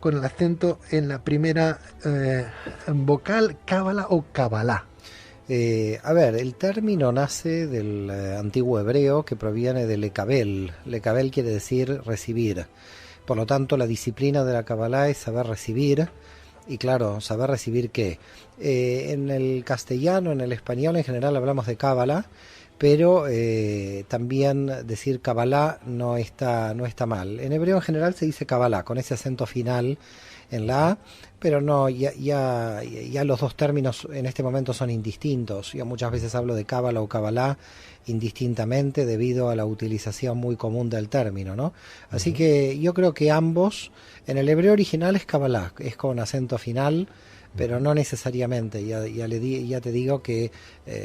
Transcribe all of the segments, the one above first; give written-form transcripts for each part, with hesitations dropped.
con el acento en la primera vocal, cábala o cabalá. A ver, el término nace del antiguo hebreo que proviene de lekabel. Lekabel quiere decir recibir. Por lo tanto, la disciplina de la Kabbalah es saber recibir. Y claro, ¿saber recibir qué? En el castellano, en el español en general hablamos de cábala, pero también decir Kabbalah no está mal. En hebreo en general se dice Kabbalah, con ese acento final en la A, pero no, ya los dos términos en este momento son indistintos. Yo muchas veces hablo de Kabbalah o Kabbalah indistintamente debido a la utilización muy común del término, ¿no? Así que yo creo que ambos, en el hebreo original es Kabbalah, es con acento final, pero no necesariamente. Ya te digo que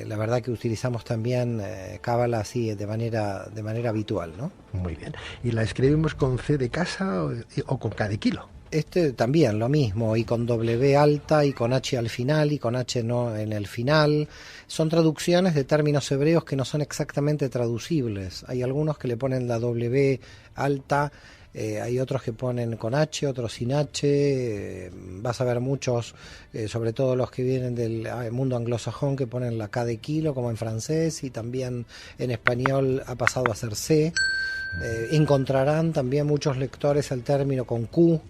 la verdad que utilizamos también Kabbalah así de manera habitual, ¿no? Muy bien. ¿Y la escribimos con C de casa o con K de kilo? Este también lo mismo, y con W alta y con H al final y con H no en el final. Son traducciones de términos hebreos que no son exactamente traducibles. Hay algunos que le ponen la W alta, hay otros que ponen con H, otros sin H. Vas a ver muchos, sobre todo los que vienen del mundo anglosajón, que ponen la K de kilo como en francés, y también en español ha pasado a ser C. Encontrarán también muchos lectores el término con Q.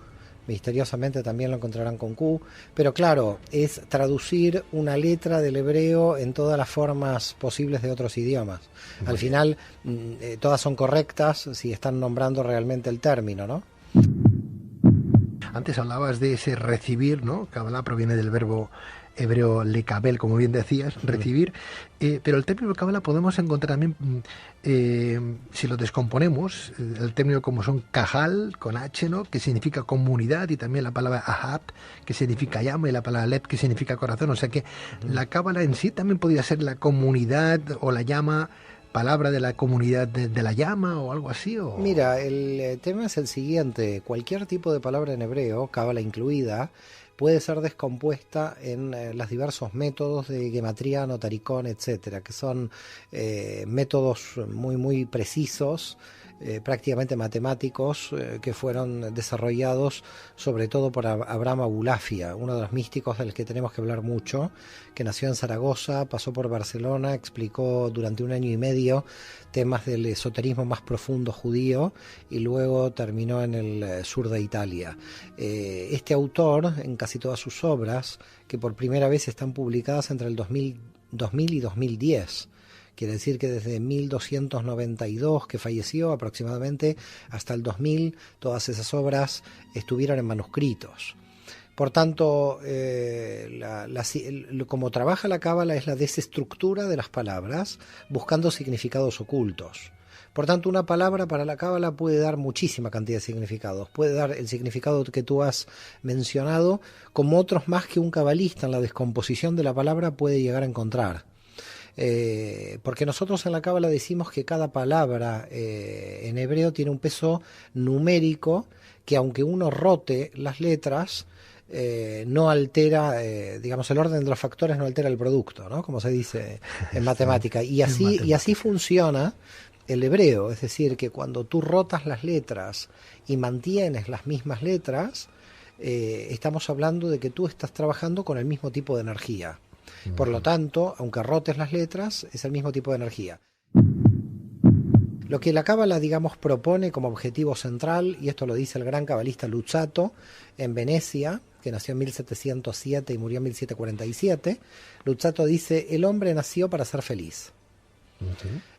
Misteriosamente también lo encontrarán con Q, pero claro, es traducir una letra del hebreo en todas las formas posibles de otros idiomas. Al final, todas son correctas si están nombrando realmente el término, ¿no? Antes hablabas de ese recibir, ¿no? Kabbalah proviene del verbo hebreo lekabel, como bien decías, recibir, pero el término Kabbalah podemos encontrar también, si lo descomponemos, el término como son kahal, con H, ¿no? Que significa comunidad, y también la palabra ahab, que significa llama, y la palabra leb, que significa corazón. O sea que la Kabbalah en sí también podría ser la comunidad o la llama, palabra de la comunidad de la llama o algo así. ¿O? Mira, el tema es el siguiente: cualquier tipo de palabra en hebreo, Kabbalah incluida, puede ser descompuesta en los diversos métodos de gematría, notaricón, etcétera, que son métodos muy precisos, prácticamente matemáticos, que fueron desarrollados sobre todo por Abraham Abulafia, uno de los místicos del que tenemos que hablar mucho, que nació en Zaragoza, pasó por Barcelona, explicó durante 1 año y medio temas del esoterismo más profundo judío, y luego terminó en el sur de Italia. Este autor, en casi todas sus obras, que por primera vez están publicadas entre el 2000 y 2010, quiere decir que desde 1292, que falleció aproximadamente, hasta el 2000, todas esas obras estuvieron en manuscritos. Por tanto, como trabaja la Cábala es la desestructura de las palabras, buscando significados ocultos. Por tanto, una palabra para la Cábala puede dar muchísima cantidad de significados. Puede dar el significado que tú has mencionado, como otros más que un cabalista en la descomposición de la palabra puede llegar a encontrar. Porque nosotros en la Cábala decimos que cada palabra en hebreo tiene un peso numérico que, aunque uno rote las letras, no altera, digamos, el orden de los factores no altera el producto, ¿no? Como se dice en matemática. Y así funciona el hebreo, es decir, que cuando tú rotas las letras y mantienes las mismas letras, estamos hablando de que tú estás trabajando con el mismo tipo de energía. Por lo tanto, aunque rotes las letras, es el mismo tipo de energía. Lo que la Cábala, digamos, propone como objetivo central, y esto lo dice el gran cabalista Luzzatto en Venecia, que nació en 1707 y murió en 1747, Luzzatto dice: el hombre nació para ser feliz.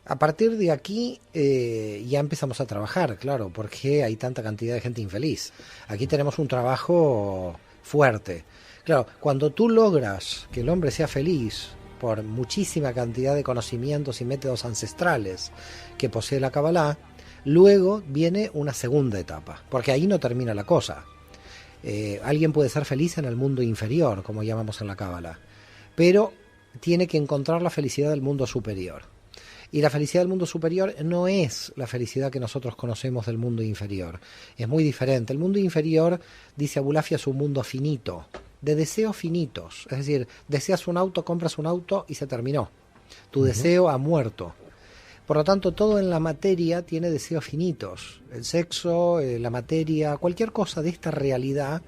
A partir de aquí ya empezamos a trabajar, claro, porque hay tanta cantidad de gente infeliz. Aquí tenemos un trabajo fuerte. Claro, cuando tú logras que el hombre sea feliz por muchísima cantidad de conocimientos y métodos ancestrales que posee la Kabbalah, luego viene una segunda etapa, porque ahí no termina la cosa. Alguien puede ser feliz en el mundo inferior, como llamamos en la Kabbalah, pero tiene que encontrar la felicidad del mundo superior. Y la felicidad del mundo superior no es la felicidad que nosotros conocemos del mundo inferior. Es muy diferente. El mundo inferior, dice Abulafia, es un mundo finito, de deseos finitos. Es decir, deseas un auto, compras un auto y se terminó. Tu deseo ha muerto. Por lo tanto, todo en la materia tiene deseos finitos. El sexo, la materia, cualquier cosa de esta realidad.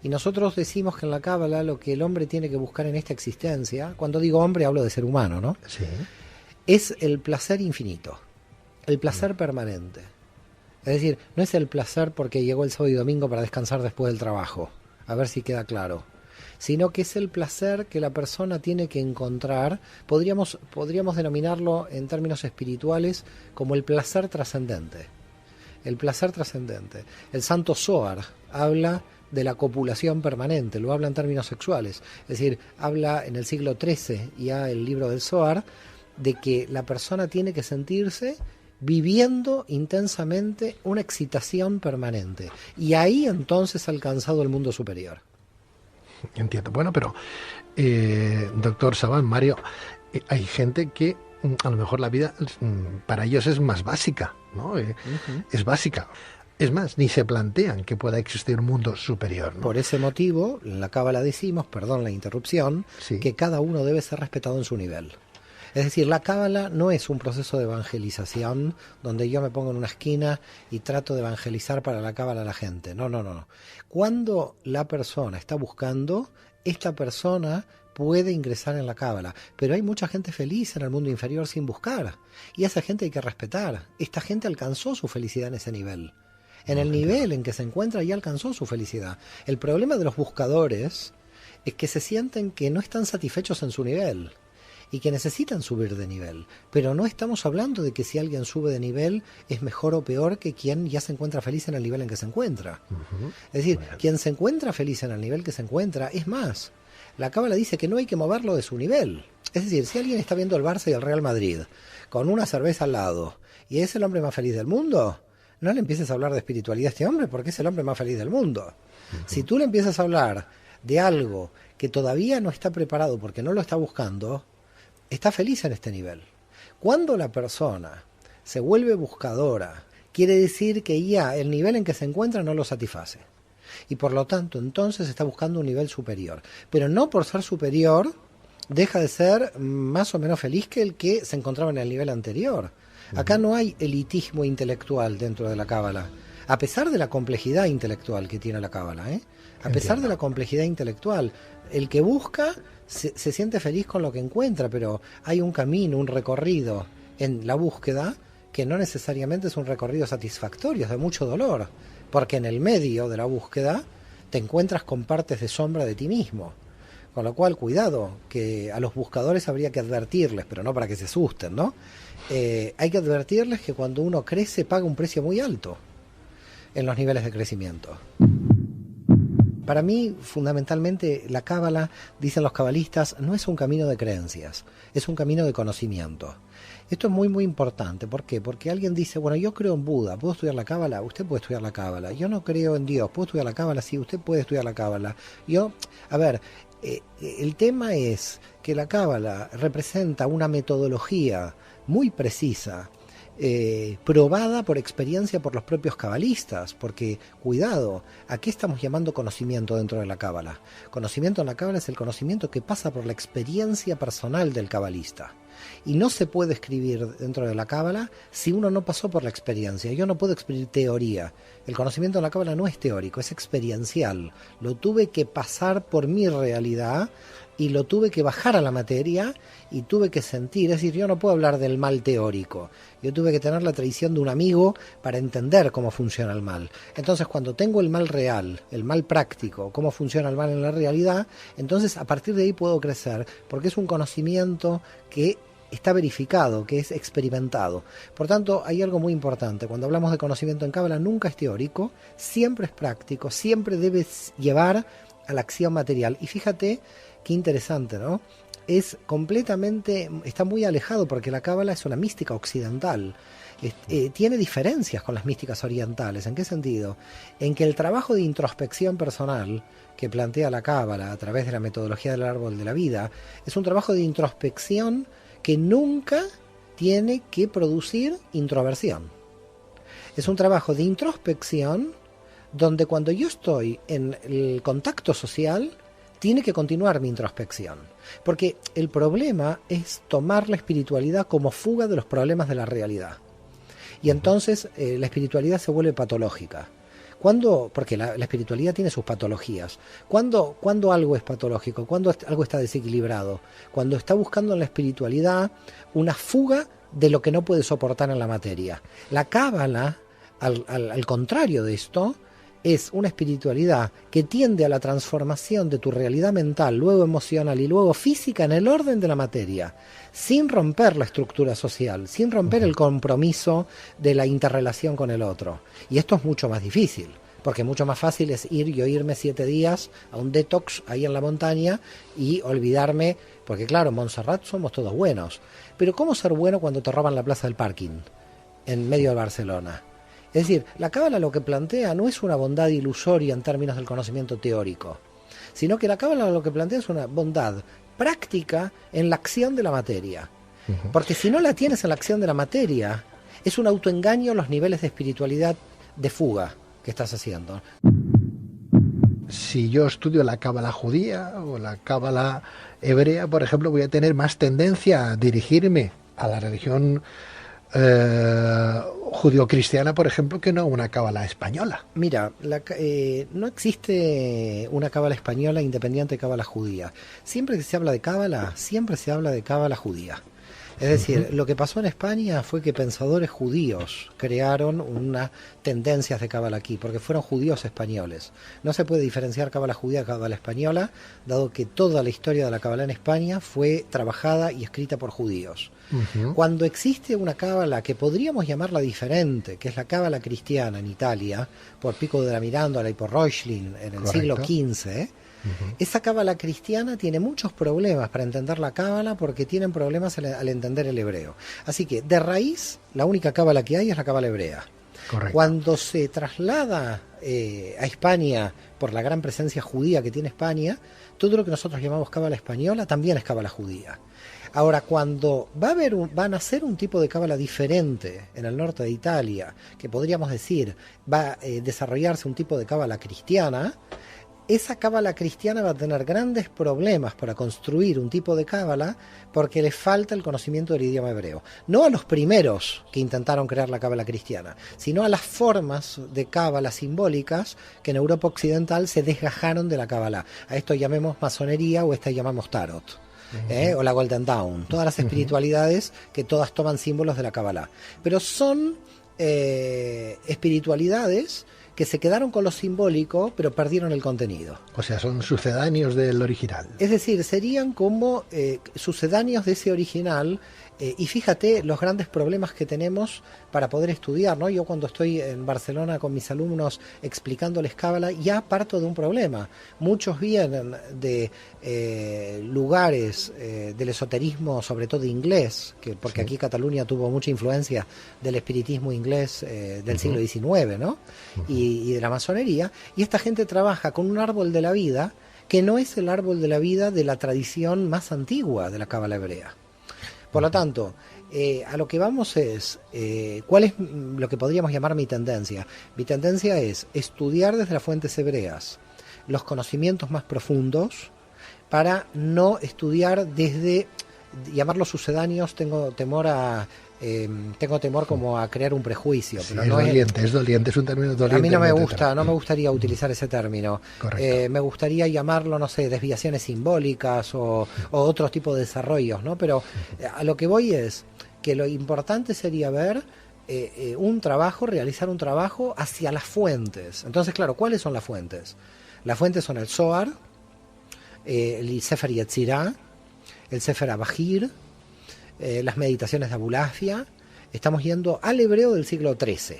Y nosotros decimos que en la Cábala lo que el hombre tiene que buscar en esta existencia, cuando digo hombre hablo de ser humano, ¿no? Sí. Es el placer infinito, el placer permanente. Es decir, no es el placer porque llegó el sábado y domingo para descansar después del trabajo, a ver si queda claro, sino que es el placer que la persona tiene que encontrar, podríamos denominarlo en términos espirituales como el placer trascendente. El placer trascendente. El santo Zohar habla de la copulación permanente, lo habla en términos sexuales, es decir, habla en el siglo XIII, ya el libro del Zohar, de que la persona tiene que sentirse viviendo intensamente una excitación permanente, y ahí entonces ha alcanzado el mundo superior. Entiendo. Bueno, pero doctor Sabán, Mario, hay gente que a lo mejor la vida para ellos es más básica, ¿no? Es básica. Es más, ni se plantean que pueda existir un mundo superior, ¿no? Por ese motivo, en la Cábala decimos, perdón la interrupción, sí, que cada uno debe ser respetado en su nivel. Es decir, la Cábala no es un proceso de evangelización donde yo me pongo en una esquina y trato de evangelizar para la Cábala a la gente. No, no, no, no. Cuando la persona está buscando, esta persona puede ingresar en la Cábala, pero hay mucha gente feliz en el mundo inferior sin buscar, y a esa gente hay que respetar. Esta gente alcanzó su felicidad en ese nivel. En el nivel en que se encuentra ya alcanzó su felicidad. El problema de los buscadores es que se sienten que no están satisfechos en su nivel y que necesitan subir de nivel. Pero no estamos hablando de que si alguien sube de nivel es mejor o peor que quien ya se encuentra feliz en el nivel en que se encuentra. Es decir, quien se encuentra feliz en el nivel que se encuentra, es más, la Cábala dice que no hay que moverlo de su nivel. Es decir, si alguien está viendo el Barça y el Real Madrid con una cerveza al lado y es el hombre más feliz del mundo, no le empieces a hablar de espiritualidad a este hombre porque es el hombre más feliz del mundo. Si tú le empiezas a hablar de algo que todavía no está preparado porque no lo está buscando, está feliz en este nivel. Cuando la persona se vuelve buscadora, quiere decir que ya el nivel en que se encuentra no lo satisface. Y por lo tanto, entonces está buscando un nivel superior. Pero no por ser superior, deja de ser más o menos feliz que el que se encontraba en el nivel anterior. Acá no hay elitismo intelectual dentro de la Cábala, a pesar de la complejidad intelectual que tiene la Cábala, a pesar de la complejidad intelectual. El que busca se siente feliz con lo que encuentra, pero hay un camino, un recorrido en la búsqueda que no necesariamente es un recorrido satisfactorio, es de mucho dolor, porque en el medio de la búsqueda te encuentras con partes de sombra de ti mismo. Con lo cual, cuidado, que a los buscadores habría que advertirles, pero no para que se asusten, ¿no? Hay que advertirles que cuando uno crece paga un precio muy alto en los niveles de crecimiento. Para mí, fundamentalmente, la Cábala, dicen los cabalistas, no es un camino de creencias, es un camino de conocimiento. Esto es muy, muy importante. ¿Por qué? Porque alguien dice, bueno, yo creo en Buda, ¿puedo estudiar la Cábala? Usted puede estudiar la Cábala. Yo no creo en Dios, ¿puedo estudiar la Cábala? Sí, usted puede estudiar la Cábala. El tema es que la Cábala representa una metodología muy precisa, probada por experiencia por los propios cabalistas, porque, cuidado, ¿a qué estamos llamando conocimiento dentro de la Cábala? Conocimiento en la Cábala es el conocimiento que pasa por la experiencia personal del cabalista. Y no se puede escribir dentro de la Cábala si uno no pasó por la experiencia. Yo no puedo escribir teoría. El conocimiento en la Cábala no es teórico, es experiencial. Lo tuve que pasar por mi realidad y lo tuve que bajar a la materia y tuve que sentir. Es decir, yo no puedo hablar del mal teórico. Yo tuve que tener la tradición de un amigo para entender cómo funciona el mal. Entonces, cuando tengo el mal real, el mal práctico, cómo funciona el mal en la realidad, entonces a partir de ahí puedo crecer, porque es un conocimiento que está verificado, que es experimentado. Por tanto, hay algo muy importante. Cuando hablamos de conocimiento en Cábala, nunca es teórico, siempre es práctico, siempre debes llevar a la acción material. Y fíjate qué interesante, ¿no? Está muy alejado, porque la Cábala es una mística occidental. Tiene diferencias con las místicas orientales. ¿En qué sentido? En que el trabajo de introspección personal que plantea la Cábala a través de la metodología del árbol de la vida es un trabajo de introspección que nunca tiene que producir introversión. Es un trabajo de introspección donde cuando yo estoy en el contacto social tiene que continuar mi introspección. Porque el problema es tomar la espiritualidad como fuga de los problemas de la realidad. Y entonces la espiritualidad se vuelve patológica. Porque la espiritualidad tiene sus patologías. ¿Cuándo algo es patológico? ¿Cuándo algo está desequilibrado? Cuando está buscando en la espiritualidad una fuga de lo que no puede soportar en la materia. La cábala, al contrario de esto, es una espiritualidad que tiende a la transformación de tu realidad mental, luego emocional y luego física en el orden de la materia, sin romper la estructura social, sin romper el compromiso de la interrelación con el otro. Y esto es mucho más difícil, porque mucho más fácil es irme 7 días a un detox ahí en la montaña y olvidarme, porque claro, en Montserrat somos todos buenos, pero ¿cómo ser bueno cuando te roban la plaza del parking en medio de Barcelona? Es decir, la cábala lo que plantea no es una bondad ilusoria en términos del conocimiento teórico, sino que la cábala lo que plantea es una bondad práctica en la acción de la materia. Porque si no la tienes en la acción de la materia, es un autoengaño los niveles de espiritualidad de fuga que estás haciendo. Si yo estudio la cábala judía o la cábala hebrea, por ejemplo, voy a tener más tendencia a dirigirme a la religión judío-cristiana, por ejemplo, que no a una cábala española. Mira, no existe una cábala española independiente de cábala judía. Siempre que se habla de cábala, siempre se habla de cábala judía. Es decir, lo que pasó en España fue que pensadores judíos crearon unas tendencias de cábala aquí, porque fueron judíos españoles. No se puede diferenciar cábala judía de cábala española, dado que toda la historia de la cábala en España fue trabajada y escrita por judíos. Cuando existe una cábala que podríamos llamarla diferente, que es la cábala cristiana en Italia, por Pico de la Mirandola y por Reuchlin en el siglo XV, esa cábala cristiana tiene muchos problemas para entender la cábala porque tienen problemas al entender el hebreo. Así que, de raíz, la única cábala que hay es la cábala hebrea. Correcto. Cuando se traslada a España por la gran presencia judía que tiene España, todo lo que nosotros llamamos cábala española también es cábala judía. Ahora, cuando va a nacer un tipo de cábala diferente en el norte de Italia, que podríamos decir va a desarrollarse un tipo de cábala cristiana, esa cábala cristiana va a tener grandes problemas para construir un tipo de cábala porque le falta el conocimiento del idioma hebreo. No a los primeros que intentaron crear la cábala cristiana, sino a las formas de cábala simbólicas que en Europa Occidental se desgajaron de la cábala. A esto llamemos masonería o llamamos tarot. O la Golden Dawn, todas las espiritualidades que todas toman símbolos de la cábala. Pero son espiritualidades que se quedaron con lo simbólico, pero perdieron el contenido. O sea, son sucedáneos del original. Es decir, serían como sucedáneos de ese original. Y fíjate los grandes problemas que tenemos para poder estudiar, ¿no? Yo cuando estoy en Barcelona con mis alumnos explicándoles cábala, ya parto de un problema. Muchos vienen de lugares del esoterismo, sobre todo inglés, porque aquí Cataluña tuvo mucha influencia del espiritismo inglés del siglo XIX, ¿no? Y de la masonería, y esta gente trabaja con un árbol de la vida que no es el árbol de la vida de la tradición más antigua de la cábala hebrea. Por lo tanto, a lo que vamos es, ¿cuál es lo que podríamos llamar mi tendencia? Mi tendencia es estudiar desde las fuentes hebreas los conocimientos más profundos para no estudiar desde, llamarlos sucedáneos, tengo temor como a crear un prejuicio. Sí, pero es doliente, es un término doliente. A mí no me gusta, no me gustaría utilizar ese término. Me gustaría llamarlo, no sé, desviaciones simbólicas o otro tipo de desarrollos, ¿no? Pero a lo que voy es que lo importante sería ver realizar un trabajo hacia las fuentes. Entonces, claro, ¿cuáles son las fuentes? Las fuentes son el Zohar, el Sefer Yetzirah, el Sefer Abahir, las meditaciones de Abulafia. Estamos yendo al hebreo del siglo XIII.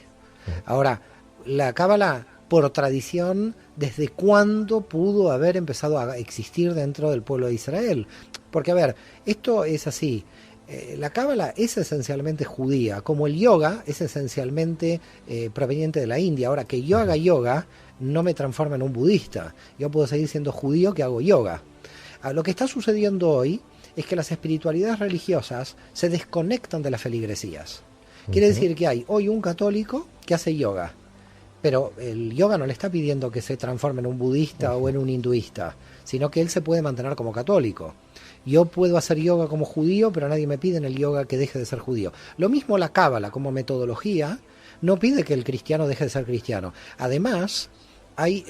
Ahora, la cábala, por tradición, ¿desde cuándo pudo haber empezado a existir dentro del pueblo de Israel? Porque, a ver, esto es así. La cábala es esencialmente judía, como el yoga es esencialmente proveniente de la India. Ahora, que yo haga yoga no me transforma en un budista. Yo puedo seguir siendo judío que hago yoga. Lo que está sucediendo hoy es que las espiritualidades religiosas se desconectan de las feligresías. Quiere decir que hay hoy un católico que hace yoga, Pero el yoga no le está pidiendo que se transforme en un budista o en un hinduista, sino que él se puede mantener como católico. Yo puedo hacer yoga como judío, pero nadie me pide en el yoga que deje de ser judío. Lo mismo la cábala como metodología no pide que el cristiano deje de ser cristiano. Además, hay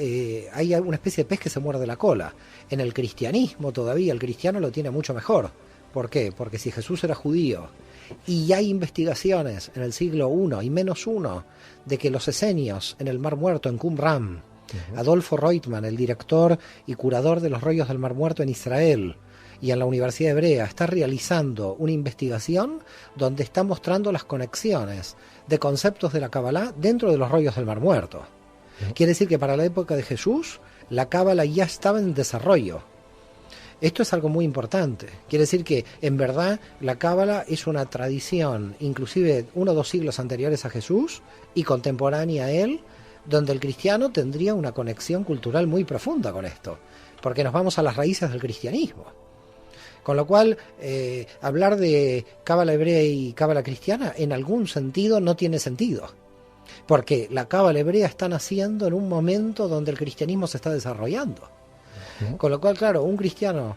una especie de pez que se muerde la cola. En el cristianismo todavía el cristiano lo tiene mucho mejor. ¿Por qué? Porque si Jesús era judío y hay investigaciones en el siglo I y -1 de que los esenios en el Mar Muerto, en Qumran, Adolfo Reutemann, el director y curador de los rollos del Mar Muerto en Israel y en la Universidad Hebrea, está realizando una investigación donde está mostrando las conexiones de conceptos de la Kabbalah dentro de los rollos del Mar Muerto. Quiere decir que para la época de Jesús, la Kabbalah ya estaba en desarrollo. Esto es algo muy importante. Quiere decir que, en verdad, la Cábala es una tradición, inclusive 1 o 2 siglos anteriores a Jesús y contemporánea a él, donde el cristiano tendría una conexión cultural muy profunda con esto, porque nos vamos a las raíces del cristianismo. Con lo cual, hablar de Cábala hebrea y Cábala cristiana, en algún sentido, no tiene sentido. Porque la Cábala hebrea está naciendo en un momento donde el cristianismo se está desarrollando. Con lo cual, claro, un cristiano,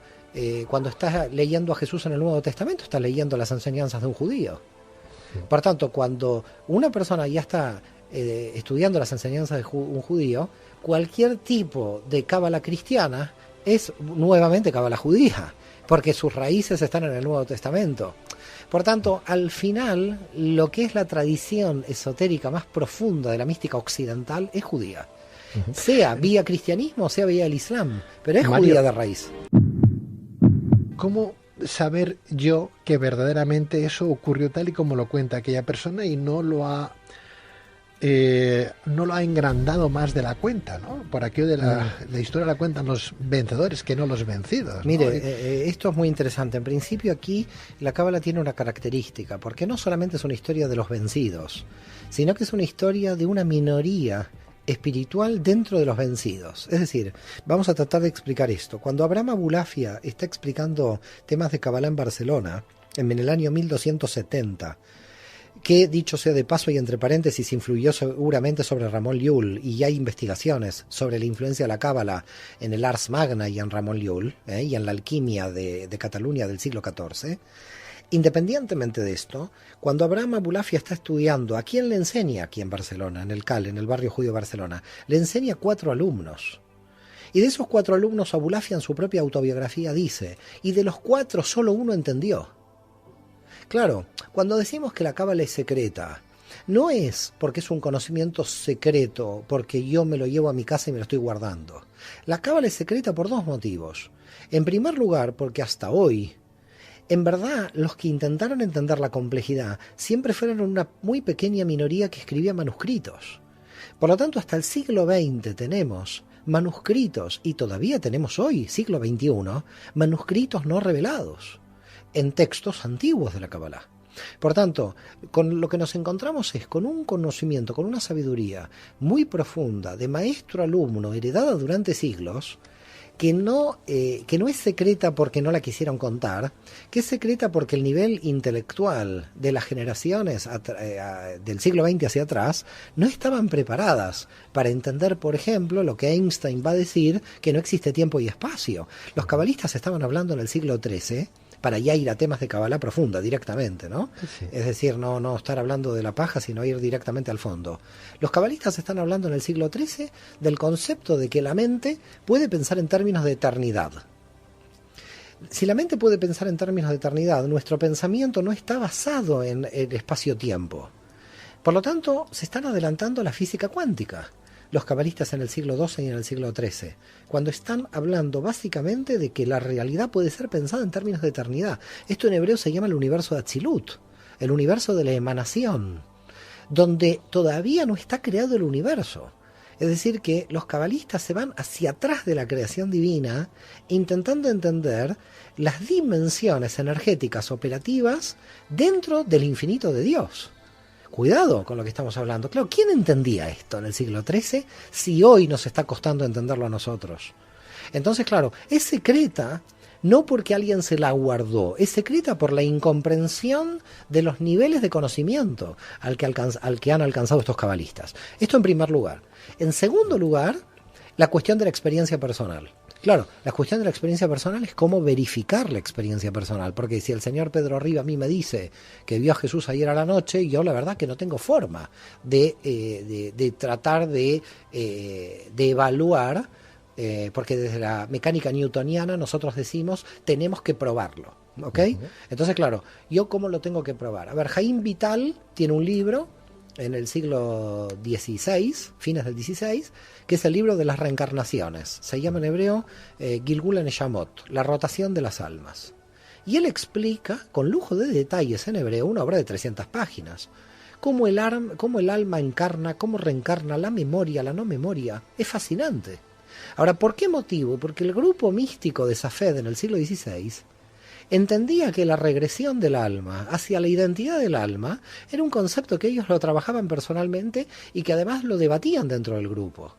cuando está leyendo a Jesús en el Nuevo Testamento, está leyendo las enseñanzas de un judío. Por tanto, cuando una persona ya está estudiando las enseñanzas de un judío, cualquier tipo de cábala cristiana es nuevamente cábala judía, porque sus raíces están en el Nuevo Testamento. Por tanto, al final, lo que es la tradición esotérica más profunda de la mística occidental es judía. Sea vía cristianismo, sea vía el Islam, pero es Mario, judía de raíz. ¿Cómo saber yo que verdaderamente eso ocurrió tal y como lo cuenta aquella persona y no lo ha engrandado más de la cuenta, ¿no? Por aquello de la historia la cuentan los vencedores que no los vencidos, ¿no? Mire, esto es muy interesante. En principio aquí la Cábala tiene una característica, porque no solamente es una historia de los vencidos, sino que es una historia de una minoría espiritual dentro de los vencidos. Es decir, vamos a tratar de explicar esto. Cuando Abraham Abulafia está explicando temas de Kabbalah en Barcelona, en el año 1270, que dicho sea de paso y entre paréntesis influyó seguramente sobre Ramón Llull, y ya hay investigaciones sobre la influencia de la Cábala en el Ars Magna y en Ramón Llull, y en la alquimia de Cataluña del siglo XIV. Independientemente de esto, cuando Abraham Abulafia está estudiando, ¿a quién le enseña aquí en Barcelona, en el CAL, en el barrio judío de Barcelona? Le enseña a 4 alumnos. Y de esos 4 alumnos, Abulafia en su propia autobiografía dice, y de los 4 solo uno entendió. Claro, cuando decimos que la Cábala es secreta, no es porque es un conocimiento secreto, porque yo me lo llevo a mi casa y me lo estoy guardando. La Cábala es secreta por 2 motivos. En primer lugar, porque hasta hoy, en verdad, los que intentaron entender la complejidad siempre fueron una muy pequeña minoría que escribía manuscritos. Por lo tanto, hasta el siglo XX tenemos manuscritos, y todavía tenemos hoy, siglo XXI, manuscritos no revelados en textos antiguos de la Cábala. Por tanto, con lo que nos encontramos es con un conocimiento, con una sabiduría muy profunda de maestro-alumno heredada durante siglos, que no es secreta porque no la quisieron contar, que es secreta porque el nivel intelectual de las generaciones del siglo XX hacia atrás no estaban preparadas para entender, por ejemplo, lo que Einstein va a decir, que no existe tiempo y espacio. Los cabalistas estaban hablando en el siglo XIII, para ya ir a temas de Kabbalah profunda directamente, ¿no? Sí. Es decir, no estar hablando de la paja, sino ir directamente al fondo. Los cabalistas están hablando en el siglo XIII del concepto de que la mente puede pensar en términos de eternidad. Si la mente puede pensar en términos de eternidad, nuestro pensamiento no está basado en el espacio-tiempo. Por lo tanto, se están adelantando a la física cuántica los cabalistas en el siglo XII y en el siglo XIII, cuando están hablando básicamente de que la realidad puede ser pensada en términos de eternidad. Esto en hebreo se llama el universo de Atzilut, el universo de la emanación, donde todavía no está creado el universo. Es decir, que los cabalistas se van hacia atrás de la creación divina, intentando entender las dimensiones energéticas operativas dentro del infinito de Dios. Cuidado con lo que estamos hablando. Claro, ¿quién entendía esto en el siglo XIII si hoy nos está costando entenderlo a nosotros? Entonces, claro, es secreta no porque alguien se la guardó, es secreta por la incomprensión de los niveles de conocimiento al que han alcanzado estos cabalistas. Esto en primer lugar. En segundo lugar, la cuestión de la experiencia personal. Claro, la cuestión de la experiencia personal es cómo verificar la experiencia personal, porque si el señor Pedro Riva a mí me dice que vio a Jesús ayer a la noche, yo la verdad que no tengo forma de tratar de evaluar, porque desde la mecánica newtoniana nosotros decimos tenemos que probarlo, ¿ok? Entonces, claro, ¿yo cómo lo tengo que probar? A ver, Jaime Vital tiene un libro en el siglo XVI, fines del XVI, que es el libro de las reencarnaciones. Se llama en hebreo Gilgul Neshamot, la rotación de las almas. Y él explica, con lujo de detalles en hebreo, una obra de 300 páginas, cómo el alma encarna, cómo reencarna la memoria, la no memoria. Es fascinante. Ahora, ¿por qué motivo? Porque el grupo místico de Safed en el siglo XVI entendía que la regresión del alma hacia la identidad del alma era un concepto que ellos lo trabajaban personalmente y que además lo debatían dentro del grupo.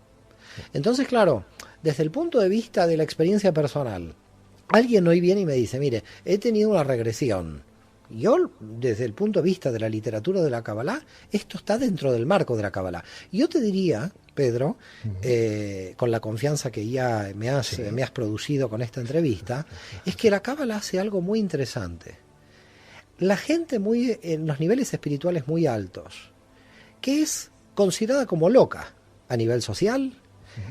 Entonces, claro, desde el punto de vista de la experiencia personal, alguien hoy viene y me dice, mire, he tenido una regresión. Yo, desde el punto de vista de la literatura de la Kabbalah, esto está dentro del marco de la Kabbalah. Yo te diría, Pedro, con la confianza que ya me has producido con esta entrevista, es que la Kabbalah hace algo muy interesante. La gente en los niveles espirituales muy altos, que es considerada como loca a nivel social,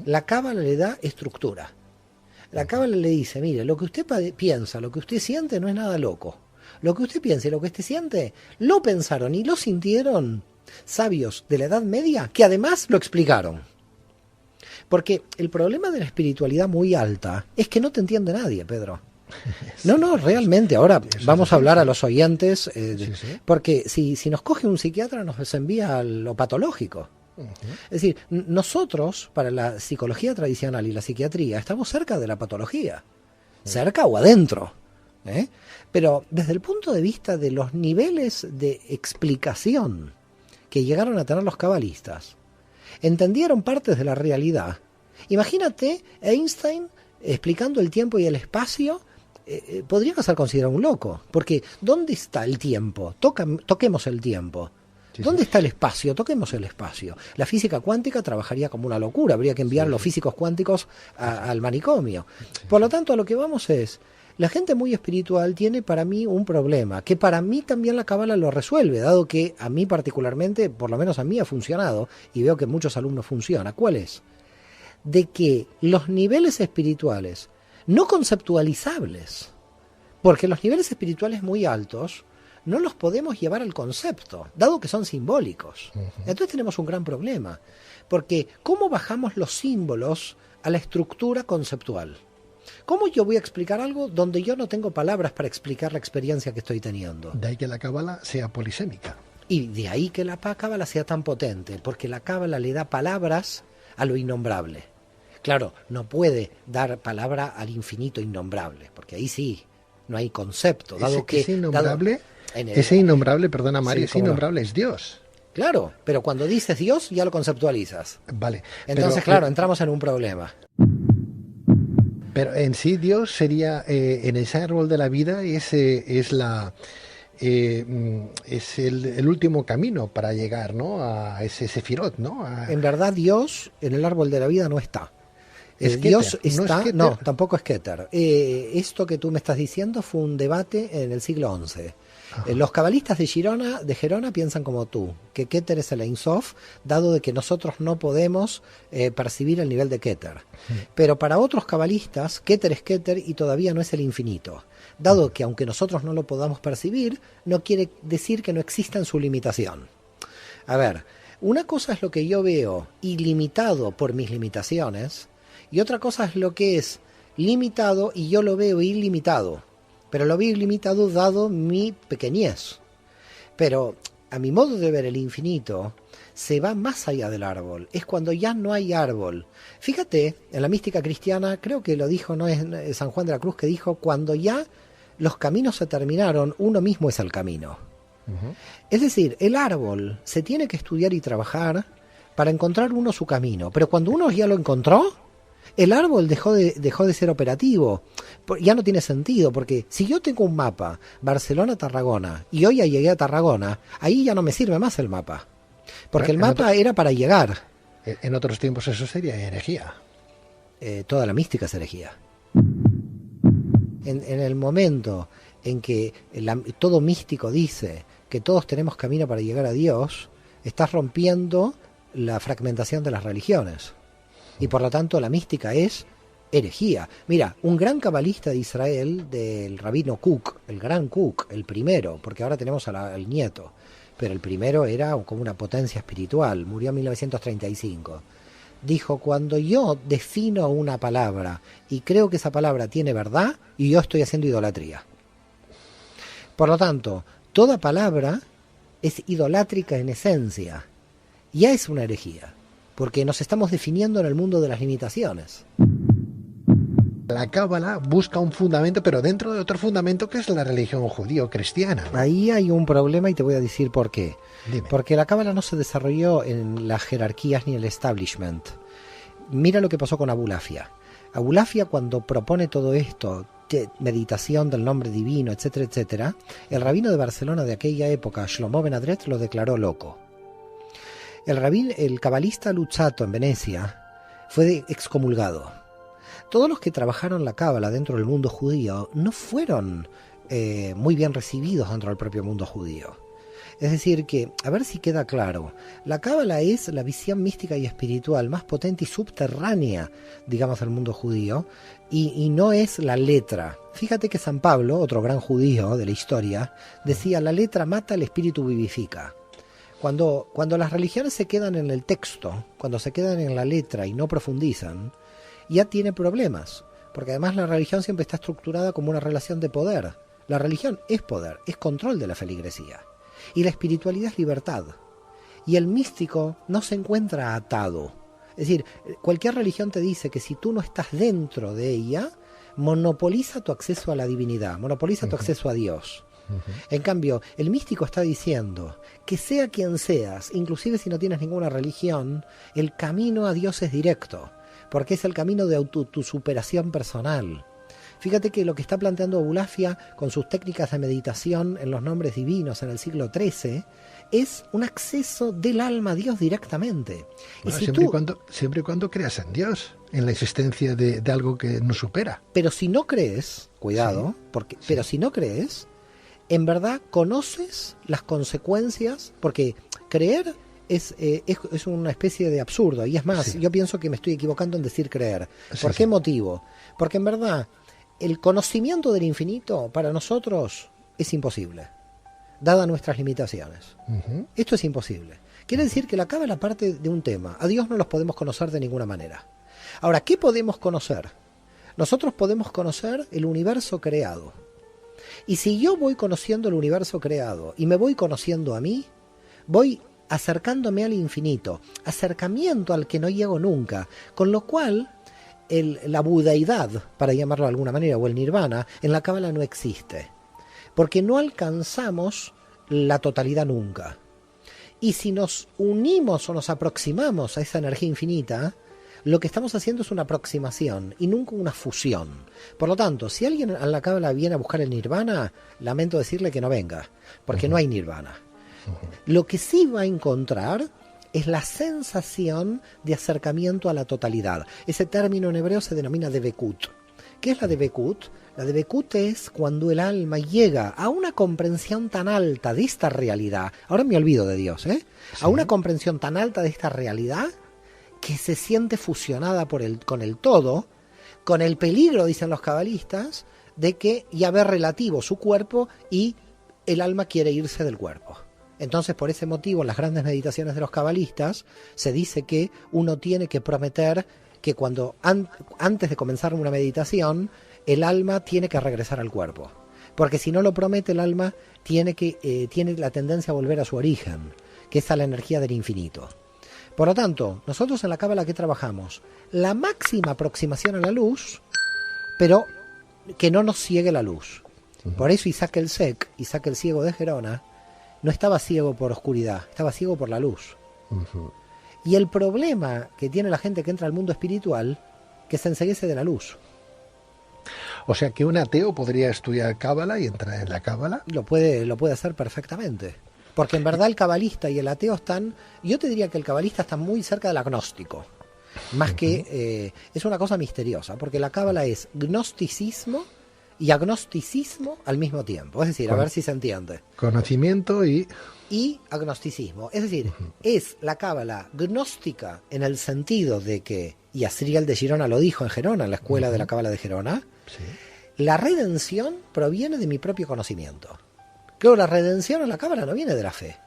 la Kabbalah le da estructura. La Kabbalah le dice, mire, lo que usted piensa, lo que usted siente no es nada loco. Lo que usted piensa y lo que usted siente, lo pensaron y lo sintieron sabios de la Edad Media, que además lo explicaron. Porque el problema de la espiritualidad muy alta es que no te entiende nadie, Pedro. No, realmente. Ahora vamos a hablar a los oyentes, porque si nos coge un psiquiatra nos envía a lo patológico. Es decir, nosotros, para la psicología tradicional y la psiquiatría, estamos cerca de la patología, cerca o adentro. Pero desde el punto de vista de los niveles de explicación que llegaron a tener los cabalistas, entendieron partes de la realidad. Imagínate Einstein explicando el tiempo y el espacio, podría ser considerado un loco, porque ¿dónde está el tiempo? Toquemos el tiempo. ¿Dónde está el espacio? Toquemos el espacio. La física cuántica trabajaría como una locura, habría que enviar los físicos cuánticos al manicomio. Por lo tanto, a lo que vamos es, la gente muy espiritual tiene para mí un problema, que para mí también la Cábala lo resuelve, dado que a mí particularmente, por lo menos a mí ha funcionado, y veo que muchos alumnos funciona. ¿Cuál es? De que los niveles espirituales, no conceptualizables, porque los niveles espirituales muy altos no los podemos llevar al concepto, dado que son simbólicos. Entonces tenemos un gran problema, porque ¿cómo bajamos los símbolos a la estructura conceptual? ¿Cómo yo voy a explicar algo donde yo no tengo palabras para explicar la experiencia que estoy teniendo? De ahí que la Cábala sea polisémica. Y de ahí que la Cábala sea tan potente, porque la Cábala le da palabras a lo innombrable. Claro, no puede dar palabra al infinito innombrable, porque ahí sí, no hay concepto. Dado que ese innombrable, perdona Mario, ese innombrable es Dios. Claro, pero cuando dices Dios ya lo conceptualizas. Vale. Entonces, claro, entramos en un problema. Pero en sí Dios sería, en ese árbol de la vida, es el último camino para llegar, ¿no?, a ese sefirot, ¿no? En verdad Dios en el árbol de la vida no está. Dios está, no, tampoco es Keter. Esto que tú me estás diciendo fue un debate en el siglo XI. Los cabalistas de Gerona piensan como tú, que Keter es el Ein Sof, dado de que nosotros no podemos percibir el nivel de Keter. Pero para otros cabalistas, Keter es Keter y todavía no es el infinito. Dado que aunque nosotros no lo podamos percibir, no quiere decir que no exista en su limitación. A ver, una cosa es lo que yo veo ilimitado por mis limitaciones, y otra cosa es lo que es limitado y yo lo veo ilimitado. Pero lo veo ilimitado dado mi pequeñez. Pero a mi modo de ver el infinito se va más allá del árbol. Es cuando ya no hay árbol. Fíjate, en la mística cristiana, creo que lo dijo, no es San Juan de la Cruz, que dijo, cuando ya los caminos se terminaron, uno mismo es el camino. Es decir, el árbol se tiene que estudiar y trabajar para encontrar uno su camino. Pero cuando uno ya lo encontró, El árbol dejó de ser operativo. Ya no tiene sentido, porque si yo tengo un mapa, Barcelona-Tarragona, y hoy ya llegué a Tarragona, ahí ya no me sirve más el mapa. Porque el mapa era para llegar. En otros tiempos eso sería herejía. Toda la mística es herejía. En el momento en que todo místico dice que todos tenemos camino para llegar a Dios, estás rompiendo la fragmentación de las religiones. Y por lo tanto la mística es herejía. Mira, un gran cabalista de Israel, del rabino Kook, el gran Kook, el primero, porque ahora tenemos al nieto, pero el primero era como una potencia espiritual, murió en 1935. Dijo, cuando yo defino una palabra y creo que esa palabra tiene verdad, y yo estoy haciendo idolatría. Por lo tanto, toda palabra es idolátrica en esencia. Ya es una herejía, porque nos estamos definiendo en el mundo de las limitaciones. La Cábala busca un fundamento, pero dentro de otro fundamento que es la religión judío-cristiana, ¿no? Ahí hay un problema y te voy a decir por qué. Dime. Porque la Cábala no se desarrolló en las jerarquías ni el establishment. Mira lo que pasó con Abulafia. Abulafia, cuando propone todo esto, meditación del nombre divino, etcétera, etcétera, el rabino de Barcelona de aquella época, Shlomo Ben Adret, lo declaró loco. El cabalista Luzzatto en Venecia fue excomulgado. Todos los que trabajaron la cábala dentro del mundo judío no fueron muy bien recibidos dentro del propio mundo judío. Es decir que, a ver si queda claro, la cábala es la visión mística y espiritual más potente y subterránea, digamos, del mundo judío, y no es la letra. Fíjate que San Pablo, otro gran judío de la historia, decía, la letra mata, el espíritu vivifica. Cuando las religiones se quedan en el texto, cuando se quedan en la letra y no profundizan, ya tiene problemas, porque además la religión siempre está estructurada como una relación de poder. La religión es poder, es control de la feligresía. Y la espiritualidad es libertad. Y el místico no se encuentra atado. Es decir, cualquier religión te dice que si tú no estás dentro de ella, monopoliza tu acceso a la divinidad, monopoliza tu acceso a Dios. En cambio, el místico está diciendo que sea quien seas, inclusive si no tienes ninguna religión, el camino a Dios es directo, porque es el camino de tu superación personal. Fíjate que lo que está planteando Abulafia con sus técnicas de meditación en los nombres divinos en el siglo XIII es un acceso del alma a Dios directamente. Bueno, y si siempre y cuando creas en Dios, en la existencia de algo que nos supera. Pero si no crees, cuidado, sí, pero si no crees, en verdad conoces las consecuencias, porque creer es una especie de absurdo, y es más, yo pienso que me estoy equivocando en decir creer. ¿Por qué motivo? Porque en verdad el conocimiento del infinito para nosotros es imposible, dadas nuestras limitaciones. Esto es imposible. Quiere decir que la cábala parte de un tema. A Dios no los podemos conocer de ninguna manera. Ahora, ¿qué podemos conocer? Nosotros podemos conocer el universo creado. Y si yo voy conociendo el universo creado y me voy conociendo a mí, voy acercándome al infinito, acercamiento al que no llego nunca, con lo cual la budeidad, para llamarlo de alguna manera, o el nirvana, en la cábala no existe, porque no alcanzamos la totalidad nunca. Y si nos unimos o nos aproximamos a esa energía infinita, lo que estamos haciendo es una aproximación y nunca una fusión. Por lo tanto, si alguien en la cábala viene a buscar el nirvana, lamento decirle que no venga, porque no hay nirvana. Lo que sí va a encontrar es la sensación de acercamiento a la totalidad. Ese término en hebreo se denomina Debekut. ¿Qué es la Debekut? La Debekut es cuando el alma llega a una comprensión tan alta de esta realidad. Ahora me olvido de Dios, ¿eh? Sí. A una comprensión tan alta de esta realidad que se siente fusionada con el todo, con el peligro, dicen los cabalistas, de que ya ve relativo su cuerpo y el alma quiere irse del cuerpo. Entonces, por ese motivo, en las grandes meditaciones de los cabalistas, se dice que uno tiene que prometer que cuando antes de comenzar una meditación, el alma tiene que regresar al cuerpo. Porque si no lo promete, el alma tiene la tendencia a volver a su origen, que es a la energía del infinito. Por lo tanto, nosotros en la cábala, ¿qué trabajamos? La máxima aproximación a la luz, pero que no nos ciegue la luz. Por eso Isaac el ciego de Gerona, no estaba ciego por oscuridad, estaba ciego por la luz. Y el problema que tiene la gente que entra al mundo espiritual que se enceguece de la luz. O sea que un ateo podría estudiar cábala y entrar en la cábala. Lo puede hacer perfectamente. Porque en verdad el cabalista y el ateo están, yo te diría que el cabalista está muy cerca del agnóstico. Más que, es una cosa misteriosa, porque la cábala es gnosticismo y agnosticismo al mismo tiempo. Es decir, a ver si se entiende. Conocimiento y agnosticismo. Es decir, es la cábala gnóstica en el sentido de que, y Asriel de Girona lo dijo en Gerona, en la escuela de la cábala de Gerona, la redención proviene de mi propio conocimiento. Creo la redención en la cábala no viene de la fe.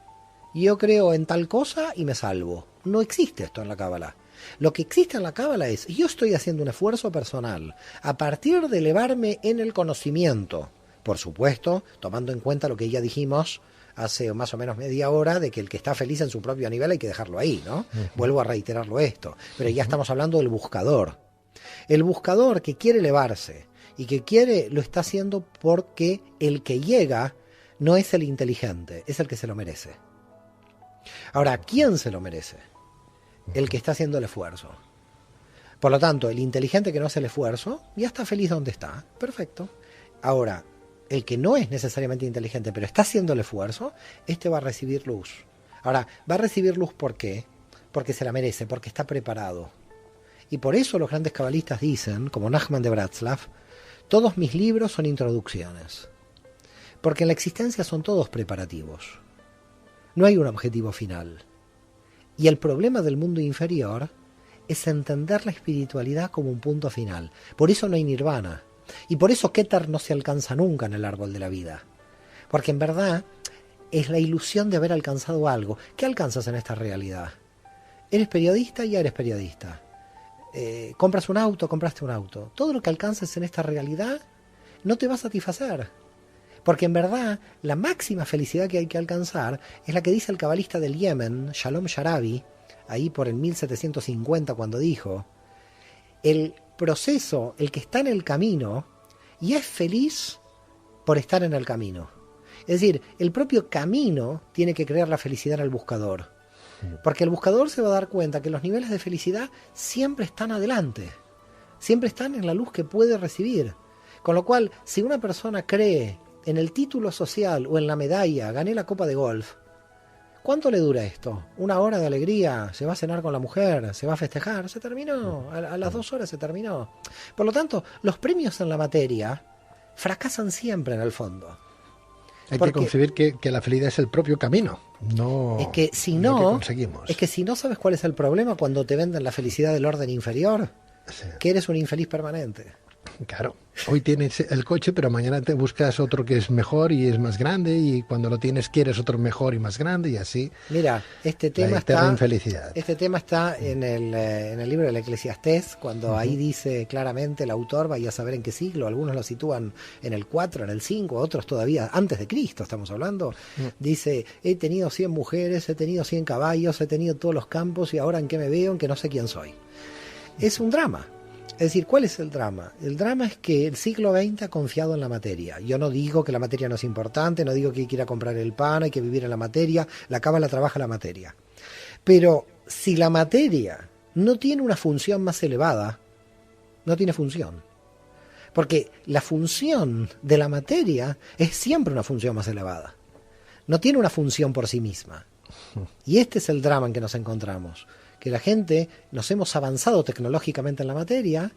Yo creo en tal cosa y me salvo. No existe esto en la cábala. Lo que existe en la cábala es, yo estoy haciendo un esfuerzo personal a partir de elevarme en el conocimiento. Por supuesto, tomando en cuenta lo que ya dijimos hace más o menos media hora, de que el que está feliz en su propio nivel hay que dejarlo ahí, ¿no? Vuelvo a reiterarlo esto. Pero ya estamos hablando del buscador. El buscador que quiere elevarse y que quiere, lo está haciendo porque el que llega no es el inteligente, es el que se lo merece. Ahora, ¿quién se lo merece? El que está haciendo el esfuerzo. Por lo tanto, el inteligente que no hace el esfuerzo, ya está feliz donde está. Perfecto. Ahora, el que no es necesariamente inteligente, pero está haciendo el esfuerzo, este va a recibir luz. Ahora, va a recibir luz ¿por qué? Porque se la merece, porque está preparado. Y por eso los grandes cabalistas dicen, como Nachman de Bratslav, todos mis libros son introducciones. Porque en la existencia son todos preparativos. No hay un objetivo final. Y el problema del mundo inferior es entender la espiritualidad como un punto final. Por eso no hay nirvana. Y por eso Keter no se alcanza nunca en el árbol de la vida. Porque en verdad es la ilusión de haber alcanzado algo. ¿Qué alcanzas en esta realidad? Eres periodista y ya eres periodista. Compras un auto, compraste un auto. Todo lo que alcances en esta realidad no te va a satisfacer. Porque en verdad la máxima felicidad que hay que alcanzar es la que dice el cabalista del Yemen, Shalom Sharabi, ahí por el 1750 cuando dijo, el proceso, el que está en el camino, ya es feliz por estar en el camino. Es decir, el propio camino tiene que crear la felicidad en el buscador. Porque el buscador se va a dar cuenta que los niveles de felicidad siempre están adelante. Siempre están en la luz que puede recibir. Con lo cual, si una persona cree en el título social o en la medalla, gané la copa de golf, ¿cuánto le dura esto? ¿Una hora de alegría? ¿Se va a cenar con la mujer? ¿Se va a festejar? Se terminó. A las 2 horas se terminó. Por lo tanto, los premios en la materia fracasan siempre en el fondo. Hay que concebir que la felicidad es el propio camino. No es que si no, no, que conseguimos. Es que si no sabes cuál es el problema cuando te venden la felicidad del orden inferior, que eres un infeliz permanente. Claro, hoy tienes el coche, pero mañana te buscas otro que es mejor y es más grande, y cuando lo tienes quieres otro mejor y más grande, y así. Mira, este tema infelicidad. Este tema está en el libro del Eclesiastés, cuando ahí dice claramente el autor, vaya a saber en qué siglo, algunos lo sitúan en el 4, en el 5, otros todavía antes de Cristo, estamos hablando. Dice, he tenido 100 mujeres, he tenido 100 caballos, he tenido todos los campos, y ahora en qué me veo, en que no sé quién soy. Es un drama. Es decir, ¿cuál es el drama? El drama es que el siglo XX ha confiado en la materia. Yo no digo que la materia no es importante, no digo que hay que ir a comprar el pan, hay que vivir en la materia, la cábala trabaja la materia. Pero si la materia no tiene una función más elevada, no tiene función. Porque la función de la materia es siempre una función más elevada. No tiene una función por sí misma. Y este es el drama en que nos encontramos. Que la gente nos hemos avanzado tecnológicamente en la materia,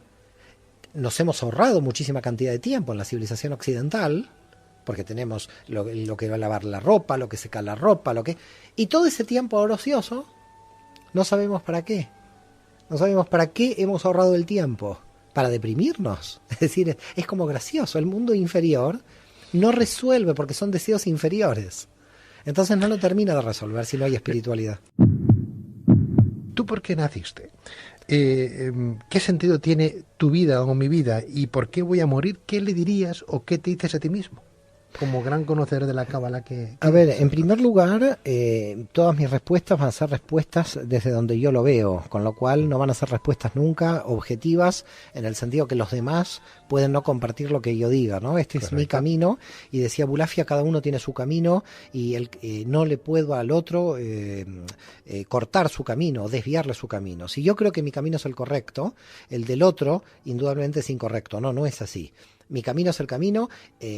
nos hemos ahorrado muchísima cantidad de tiempo en la civilización occidental, porque tenemos lo que va a lavar la ropa, lo que seca la ropa, y todo ese tiempo ocioso no sabemos para qué. No sabemos para qué hemos ahorrado el tiempo. Para deprimirnos. Es decir, es como gracioso. El mundo inferior no resuelve porque son deseos inferiores. Entonces no lo termina de resolver si no hay espiritualidad. ¿Tú por qué naciste? ¿Qué sentido tiene tu vida o mi vida? ¿Y por qué voy a morir? ¿Qué le dirías o qué te dices a ti mismo? como gran conocedor de la cábala que... A ver, en primer lugar, todas mis respuestas van a ser respuestas desde donde yo lo veo, con lo cual no van a ser respuestas nunca objetivas, en el sentido que los demás pueden no compartir lo que yo diga, ¿no? Este es mi camino, y decía Bulafia, cada uno tiene su camino, y no le puedo al otro cortar su camino, desviarle su camino. Si yo creo que mi camino es el correcto, el del otro indudablemente es incorrecto. No, no es así. Mi camino es el camino,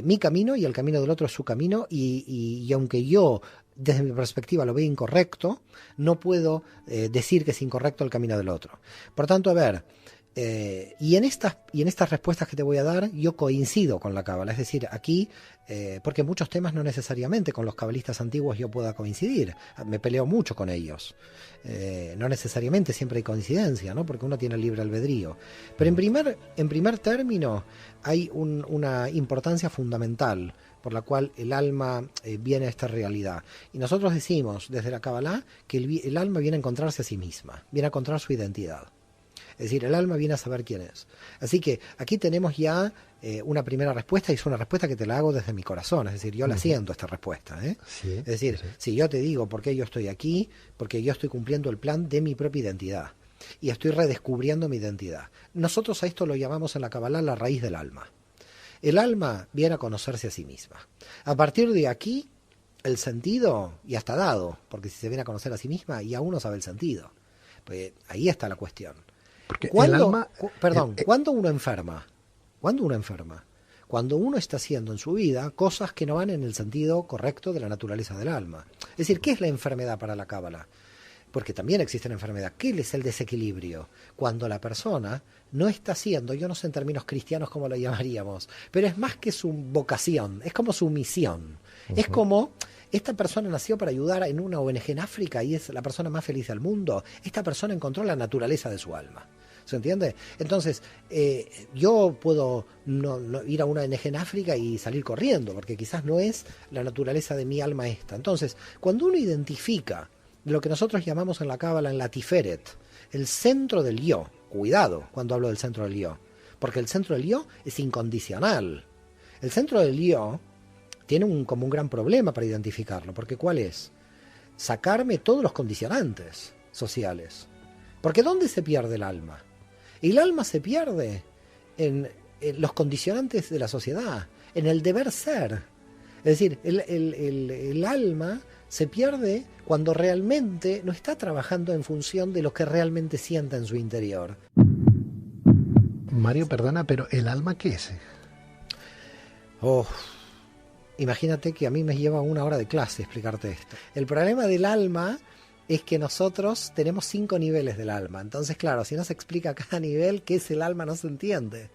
mi camino, y el camino del otro es su camino, y aunque yo desde mi perspectiva lo veo incorrecto, no puedo decir que es incorrecto el camino del otro. Por tanto, a ver, y en estas respuestas que te voy a dar, yo coincido con la cábala. Es decir, aquí, porque en muchos temas no necesariamente con los cabalistas antiguos yo pueda coincidir, me peleo mucho con ellos. No necesariamente siempre hay coincidencia, ¿no? Porque uno tiene libre albedrío. Pero en primer término hay una importancia fundamental por la cual el alma viene a esta realidad. Y nosotros decimos desde la Kabbalah que el alma viene a encontrarse a sí misma, viene a encontrar su identidad. Es decir, el alma viene a saber quién es. Así que aquí tenemos ya una primera respuesta, y es una respuesta que te la hago desde mi corazón. Es decir, yo la siento esta respuesta, ¿eh? Sí, es decir, si yo te digo por qué yo estoy aquí, porque yo estoy cumpliendo el plan de mi propia identidad y estoy redescubriendo mi identidad. Nosotros a esto lo llamamos en la Kabbalah la raíz del alma. El alma viene a conocerse a sí misma. A partir de aquí, el sentido ya está dado, porque si se viene a conocer a sí misma, ya uno sabe el sentido. Pues ahí está la cuestión. ¿Cuándo uno enferma? ¿Cuándo uno enferma? Cuando uno está haciendo en su vida cosas que no van en el sentido correcto de la naturaleza del alma. Es decir, ¿qué es la enfermedad para la Cábala? Porque también existe la enfermedad. ¿Qué es el desequilibrio? Cuando la persona no está haciendo, yo no sé en términos cristianos cómo lo llamaríamos, pero es más que su vocación, es como su misión. Es como, esta persona nació para ayudar en una ONG en África y es la persona más feliz del mundo. Esta persona encontró la naturaleza de su alma. ¿Se entiende? Entonces, yo puedo no ir a una ONG en África y salir corriendo, porque quizás no es la naturaleza de mi alma esta. Entonces, cuando uno identifica lo que nosotros llamamos en la Cábala, en la Tiferet, el centro del yo, cuidado cuando hablo del centro del yo, porque el centro del yo es incondicional. El centro del yo tiene como un gran problema para identificarlo, porque ¿cuál es? Sacarme todos los condicionantes sociales. Porque ¿dónde se pierde el alma? El alma se pierde en los condicionantes de la sociedad, en el deber ser. Es decir, el alma se pierde cuando realmente no está trabajando en función de lo que realmente sienta en su interior. Mario, perdona, pero ¿el alma qué es? Imagínate que a mí me lleva 1 hora de clase explicarte esto. El problema del alma es que nosotros tenemos 5 niveles del alma. Entonces, claro, si no se explica cada nivel qué es el alma, no se entiende.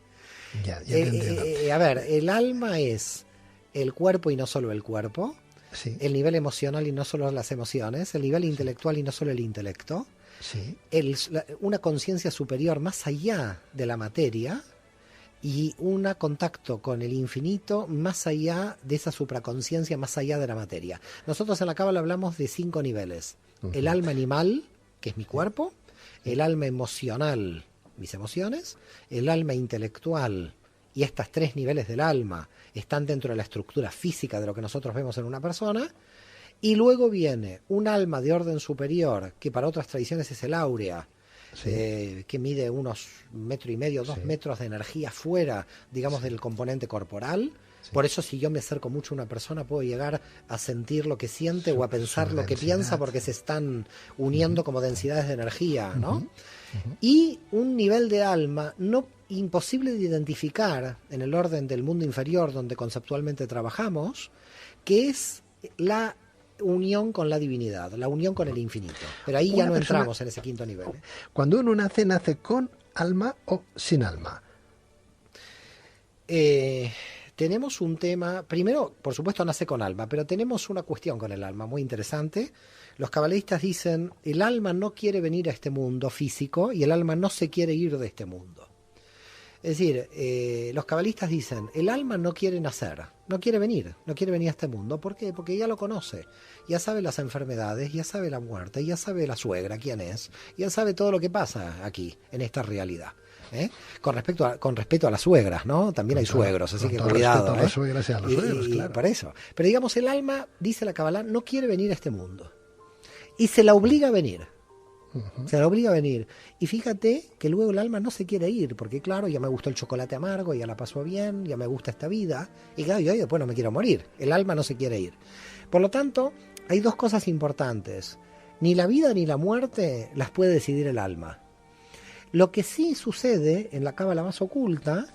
Ya te entiendo. A ver, el alma es el cuerpo y no solo el cuerpo, sí. El nivel emocional y no solo las emociones, el nivel intelectual y no solo el intelecto, sí. Una conciencia superior más allá de la materia y un contacto con el infinito más allá de esa supraconciencia, más allá de la materia. Nosotros en la Cábala hablamos de 5 niveles. El alma animal, que es mi cuerpo, el alma emocional, mis emociones, el alma intelectual, y estos 3 niveles del alma están dentro de la estructura física de lo que nosotros vemos en una persona, y luego viene un alma de orden superior, que para otras tradiciones es el áurea, sí. Que mide unos 1,5 metros, 2 metros de energía fuera, digamos, del componente corporal. Sí. Por eso si yo me acerco mucho a una persona puedo llegar a sentir lo que siente o a pensar lo que piensa, porque se están uniendo como densidades de energía, ¿no? Y un nivel de alma imposible de identificar en el orden del mundo inferior donde conceptualmente trabajamos, que es la unión con la divinidad, la unión con el infinito. Pero ahí ya no entramos en ese 5.º nivel. Cuando uno nace con alma o sin alma. Tenemos un tema, primero, por supuesto, nace con alma, pero tenemos una cuestión con el alma muy interesante. Los cabalistas dicen, el alma no quiere venir a este mundo físico y el alma no se quiere ir de este mundo. Es decir, los cabalistas dicen, el alma no quiere nacer, no quiere venir a este mundo. ¿Por qué? Porque ya lo conoce, ya sabe las enfermedades, ya sabe la muerte, ya sabe la suegra quién es, ya sabe todo lo que pasa aquí, en esta realidad. Con respecto a las suegras, ¿no? También hay suegros, así que cuidado. A las suegras y a los suegros, claro. Por eso. Pero digamos, el alma, dice la Kabbalah, no quiere venir a este mundo. Y se la obliga a venir. Se la obliga a venir. Y fíjate que luego el alma no se quiere ir, porque claro, ya me gustó el chocolate amargo, ya la pasó bien, ya me gusta esta vida. Y claro, yo después no me quiero morir. El alma no se quiere ir. Por lo tanto, hay dos cosas importantes. Ni la vida ni la muerte las puede decidir el alma. Lo que sí sucede en la cábala más oculta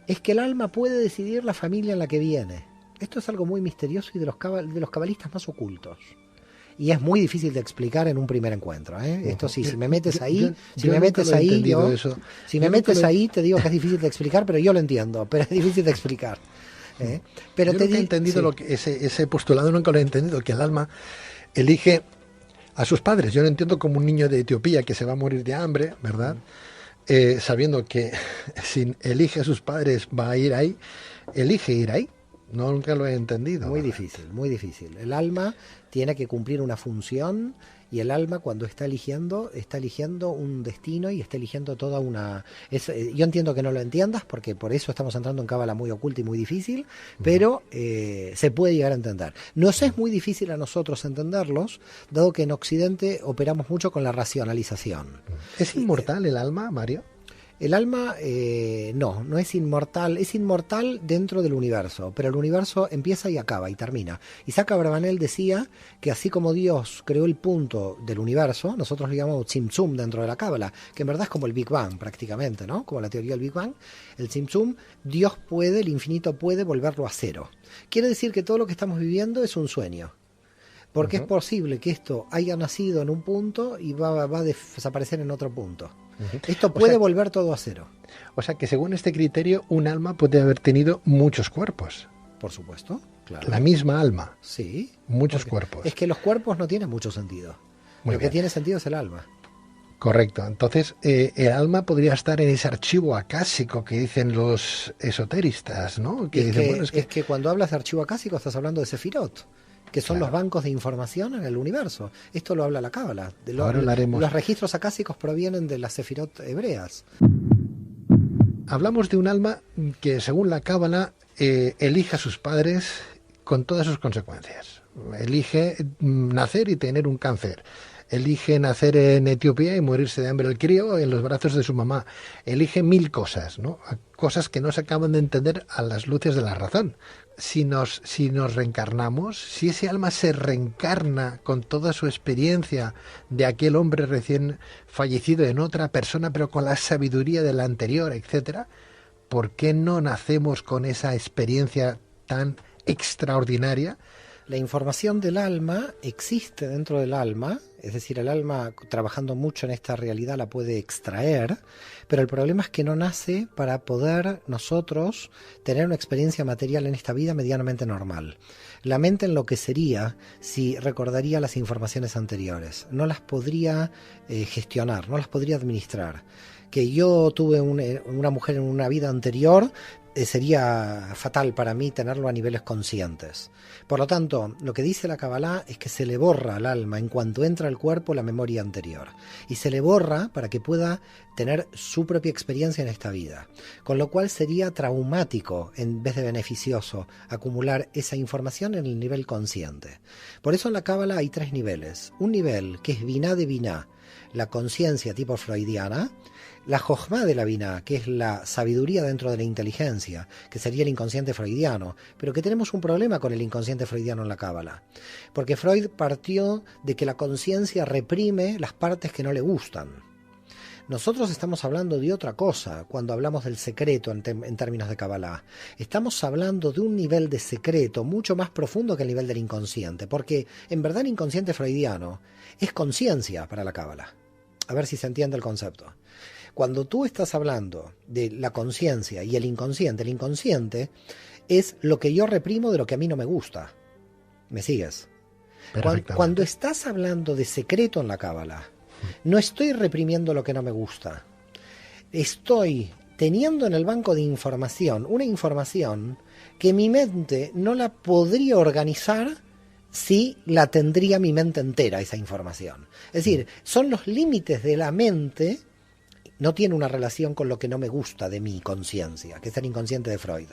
es que el alma puede decidir la familia en la que viene. Esto es algo muy misterioso y de los cabalistas más ocultos. Y es muy difícil de explicar en un primer encuentro. Esto sí, si me metes ahí, te digo que es difícil de explicar, pero yo lo entiendo, pero es difícil de explicar. Pero yo nunca he entendido ese postulado, nunca lo he entendido, que el alma elige a sus padres. Yo lo entiendo como un niño de Etiopía que se va a morir de hambre, ¿verdad? Sabiendo que si elige a sus padres va a ir ahí, elige ir ahí. No, nunca lo he entendido. Muy difícil, muy difícil. El alma tiene que cumplir una función y el alma cuando está eligiendo un destino y está eligiendo toda una... yo entiendo que no lo entiendas porque por eso estamos entrando en cábala muy oculta y muy difícil, pero se puede llegar a entender. Nos es muy difícil a nosotros entenderlos, dado que en Occidente operamos mucho con la racionalización. ¿Es inmortal el alma, Mario? El alma no es inmortal, es inmortal dentro del universo, pero el universo empieza y acaba y termina. Isaac Abravanel decía que así como Dios creó el punto del universo, nosotros lo llamamos Tzimtzum dentro de la cábala, que en verdad es como el Big Bang prácticamente, ¿no? Como la teoría del Big Bang, el Tzimtzum, Dios puede, el infinito puede volverlo a cero. Quiere decir que todo lo que estamos viviendo es un sueño. Porque es posible que esto haya nacido en un punto y va a desaparecer en otro punto. Esto puede volver todo a cero. O sea que según este criterio, un alma puede haber tenido muchos cuerpos. Por supuesto, claro. La misma alma. Sí. Muchos cuerpos. Es que los cuerpos no tienen mucho sentido. Lo que tiene sentido es el alma. Correcto. Entonces, el alma podría estar en ese archivo acásico que dicen los esoteristas, ¿no? Es que cuando hablas de archivo acásico estás hablando de Sefirot, que son los bancos de información en el universo. Esto lo habla la cábala. Los registros acásicos provienen de las Sefirot hebreas. Hablamos de un alma que, según la cábala, elige a sus padres con todas sus consecuencias. Elige nacer y tener un cáncer. Elige nacer en Etiopía y morirse de hambre el crío en los brazos de su mamá. Elige 1000 cosas, ¿no? Cosas que no se acaban de entender a las luces de la razón. Si nos reencarnamos, si ese alma se reencarna con toda su experiencia de aquel hombre recién fallecido en otra persona, pero con la sabiduría de la anterior, etcétera, ¿por qué no nacemos con esa experiencia tan extraordinaria? La información del alma existe dentro del alma, es decir, el alma trabajando mucho en esta realidad la puede extraer, pero el problema es que no nace para poder nosotros tener una experiencia material en esta vida medianamente normal. La mente enloquecería si recordaría las informaciones anteriores, no las podría gestionar, no las podría administrar. Que yo tuve una mujer en una vida anterior, sería fatal para mí tenerlo a niveles conscientes. Por lo tanto, lo que dice la Kabbalah es que se le borra al alma en cuanto entra al cuerpo la memoria anterior. Y se le borra para que pueda tener su propia experiencia en esta vida. Con lo cual sería traumático en vez de beneficioso acumular esa información en el nivel consciente. Por eso en la Kabbalah hay 3 niveles. Un nivel que es Binah de Binah, la conciencia tipo freudiana, la Jochma de la Binah, que es la sabiduría dentro de la inteligencia, que sería el inconsciente freudiano, pero que tenemos un problema con el inconsciente freudiano en la Cábala, porque Freud partió de que la conciencia reprime las partes que no le gustan. Nosotros estamos hablando de otra cosa cuando hablamos del secreto en términos de Kabbalah. Estamos hablando de un nivel de secreto mucho más profundo que el nivel del inconsciente, porque en verdad el inconsciente freudiano es conciencia para la Kabbalah. A ver si se entiende el concepto. Cuando tú estás hablando de la conciencia y el inconsciente es lo que yo reprimo de lo que a mí no me gusta. ¿Me sigues? Cuando estás hablando de secreto en la Cábala, no estoy reprimiendo lo que no me gusta. Estoy teniendo en el banco de información una información que mi mente no la podría organizar si la tendría mi mente entera, esa información. Es decir, son los límites de la mente no tiene una relación con lo que no me gusta de mi conciencia, que es el inconsciente de Freud,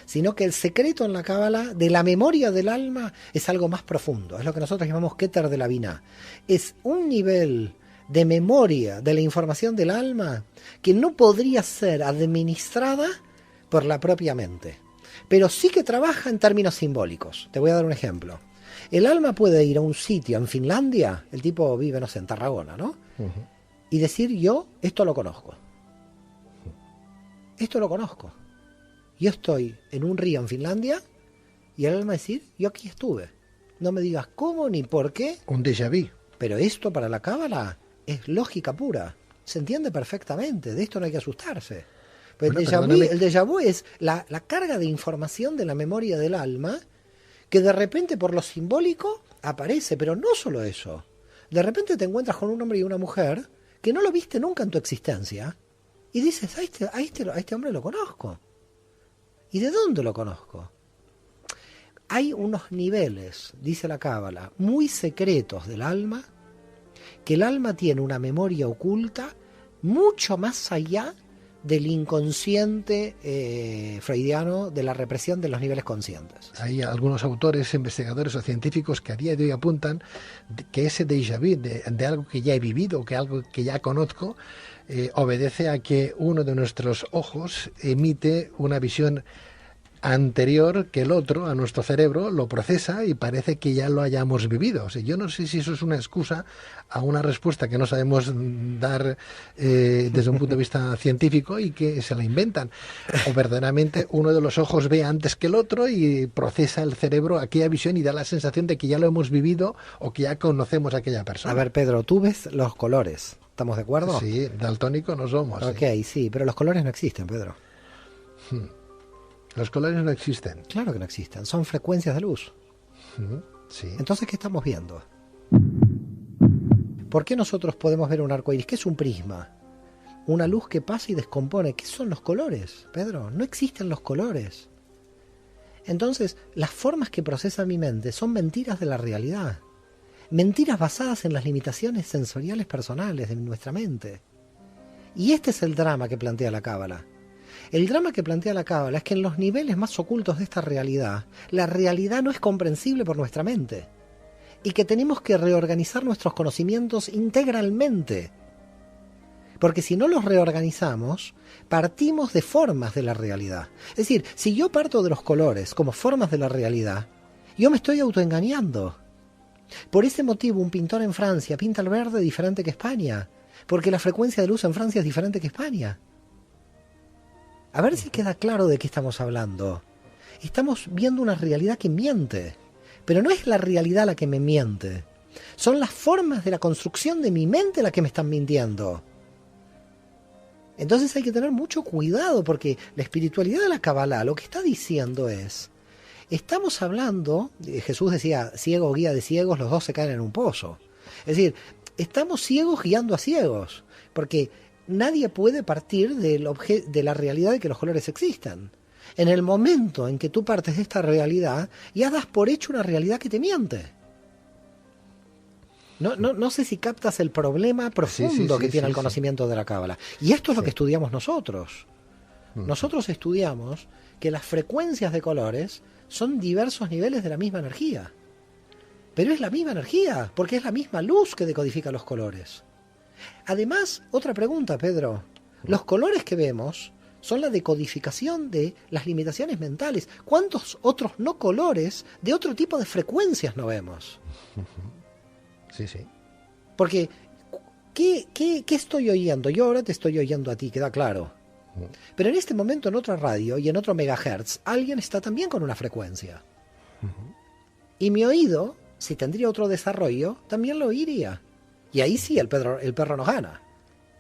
sino que el secreto en la Cábala de la memoria del alma es algo más profundo, es lo que nosotros llamamos Keter de la Binah. Es un nivel de memoria de la información del alma que no podría ser administrada por la propia mente, pero sí que trabaja en términos simbólicos. Te voy a dar un ejemplo. El alma puede ir a un sitio en Finlandia, el tipo vive, no sé, en Tarragona, ¿no? Y decir, yo esto lo conozco. Esto lo conozco. Yo estoy en un río en Finlandia y el alma decir, yo aquí estuve. No me digas cómo ni por qué. Un déjà vu. Pero esto para la Cábala es lógica pura. Se entiende perfectamente. De esto no hay que asustarse. Pero bueno, el déjà vu es la carga de información de la memoria del alma que de repente por lo simbólico aparece. Pero no solo eso. De repente te encuentras con un hombre y una mujer que no lo viste nunca en tu existencia y dices, a este hombre lo conozco. ¿Y de dónde lo conozco? Hay unos niveles, dice la Cábala, muy secretos del alma, que el alma tiene una memoria oculta mucho más allá del inconsciente freudiano de la represión de los niveles conscientes. Hay algunos autores, investigadores o científicos que a día de hoy apuntan que ese déjà vu de algo que ya he vivido, que algo que ya conozco, obedece a que uno de nuestros ojos emite una visión anterior que el otro, a nuestro cerebro, lo procesa y parece que ya lo hayamos vivido. O sea, yo no sé si eso es una excusa a una respuesta que no sabemos dar desde un punto de vista científico y que se la inventan. O verdaderamente uno de los ojos ve antes que el otro y procesa el cerebro aquella visión y da la sensación de que ya lo hemos vivido o que ya conocemos a aquella persona. A ver, Pedro, tú ves los colores. ¿Estamos de acuerdo? Sí, daltónico no somos. Ok, sí, pero los colores no existen, Pedro. Los colores no existen. Claro que no existen, son frecuencias de luz. Sí. Entonces, ¿qué estamos viendo? ¿Por qué nosotros podemos ver un arco iris? ¿Qué es un prisma? Una luz que pasa y descompone. ¿Qué son los colores, Pedro? No existen los colores. Entonces, las formas que procesa mi mente son mentiras de la realidad. Mentiras basadas en las limitaciones sensoriales personales de nuestra mente. Y este es el drama que plantea la Cábala. El drama que plantea la Cábala es que en los niveles más ocultos de esta realidad, la realidad no es comprensible por nuestra mente. Y que tenemos que reorganizar nuestros conocimientos integralmente. Porque si no los reorganizamos, partimos de formas de la realidad. Es decir, si yo parto de los colores como formas de la realidad, yo me estoy autoengañando. Por ese motivo, un pintor en Francia pinta el verde diferente que España, porque la frecuencia de luz en Francia es diferente que España. A ver si queda claro de qué estamos hablando. Estamos viendo una realidad que miente, pero no es la realidad la que me miente. Son las formas de la construcción de mi mente las que me están mintiendo. Entonces hay que tener mucho cuidado, porque la espiritualidad de la Kabbalah lo que está diciendo es, estamos hablando, Jesús decía, ciego guía de ciegos, los dos se caen en un pozo. Es decir, estamos ciegos guiando a ciegos, porque nadie puede partir de la realidad de que los colores existan. En el momento en que tú partes de esta realidad, ya das por hecho una realidad que te miente. No sé si captas el problema profundo que tiene el conocimiento de la Cábala. Y esto es lo que estudiamos nosotros. Nosotros estudiamos que las frecuencias de colores son diversos niveles de la misma energía. Pero es la misma energía, porque es la misma luz que decodifica los colores. Además, otra pregunta, Pedro. Los colores que vemos son la decodificación de las limitaciones mentales. ¿Cuántos otros no colores de otro tipo de frecuencias no vemos? Sí, sí. Porque, ¿qué estoy oyendo? Yo ahora te estoy oyendo a ti, queda claro. Pero en este momento en otra radio y en otro megahertz, alguien está también con una frecuencia. Y mi oído, si tendría otro desarrollo, también lo oiría. Y ahí sí el perro nos gana.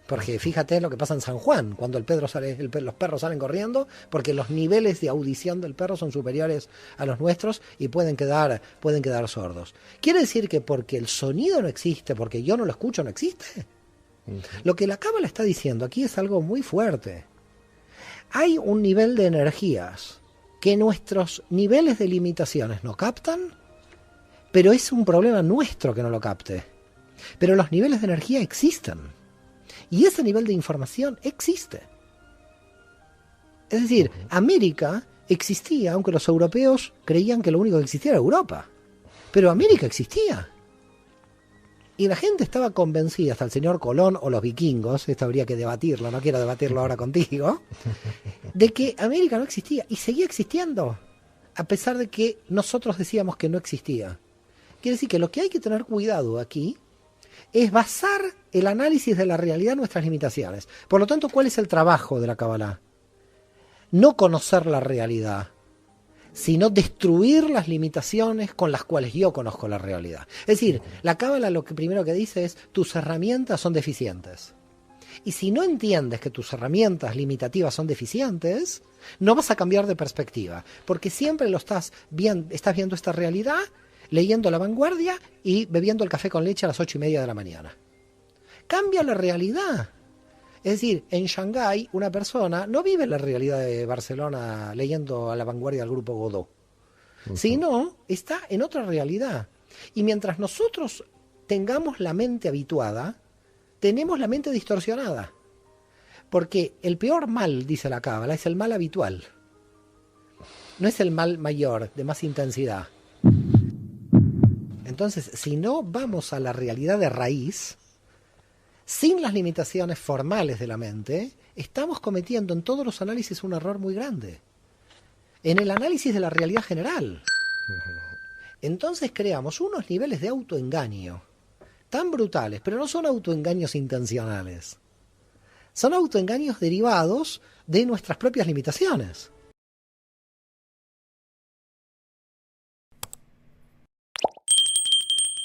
Porque fíjate lo que pasa en San Juan, cuando los perros salen corriendo, porque los niveles de audición del perro son superiores a los nuestros y pueden quedar sordos. ¿Quiere decir que porque el sonido no existe, porque yo no lo escucho, no existe? Lo que la Cábala está diciendo aquí es algo muy fuerte. Hay un nivel de energías que nuestros niveles de limitaciones no captan, pero es un problema nuestro que no lo capte. Pero los niveles de energía existen. Y ese nivel de información existe. Es decir, América existía, aunque los europeos creían que lo único que existía era Europa. Pero América existía. Y la gente estaba convencida, hasta el señor Colón o los vikingos, esto habría que debatirlo, no quiero debatirlo ahora contigo, de que América no existía y seguía existiendo, a pesar de que nosotros decíamos que no existía. Quiere decir que lo que hay que tener cuidado aquí es basar el análisis de la realidad en nuestras limitaciones. Por lo tanto, ¿cuál es el trabajo de la Kabbalah? No conocer la realidad, sino destruir las limitaciones con las cuales yo conozco la realidad. Es decir, la Cábala lo que primero que dice es, tus herramientas son deficientes. Y si no entiendes que tus herramientas limitativas son deficientes, no vas a cambiar de perspectiva, porque siempre estás viendo esta realidad, leyendo La Vanguardia y bebiendo el café con leche a las 8:30 de la mañana. Cambia la realidad. Es decir, en Shanghái una persona no vive la realidad de Barcelona leyendo a La Vanguardia del grupo Godot, sino está en otra realidad. Y mientras nosotros tengamos la mente habituada, tenemos la mente distorsionada. Porque el peor mal, dice la Cábala, es el mal habitual. No es el mal mayor, de más intensidad. Entonces, si no vamos a la realidad de raíz, sin las limitaciones formales de la mente, estamos cometiendo en todos los análisis un error muy grande. En el análisis de la realidad general. Entonces creamos unos niveles de autoengaño tan brutales, pero no son autoengaños intencionales. Son autoengaños derivados de nuestras propias limitaciones.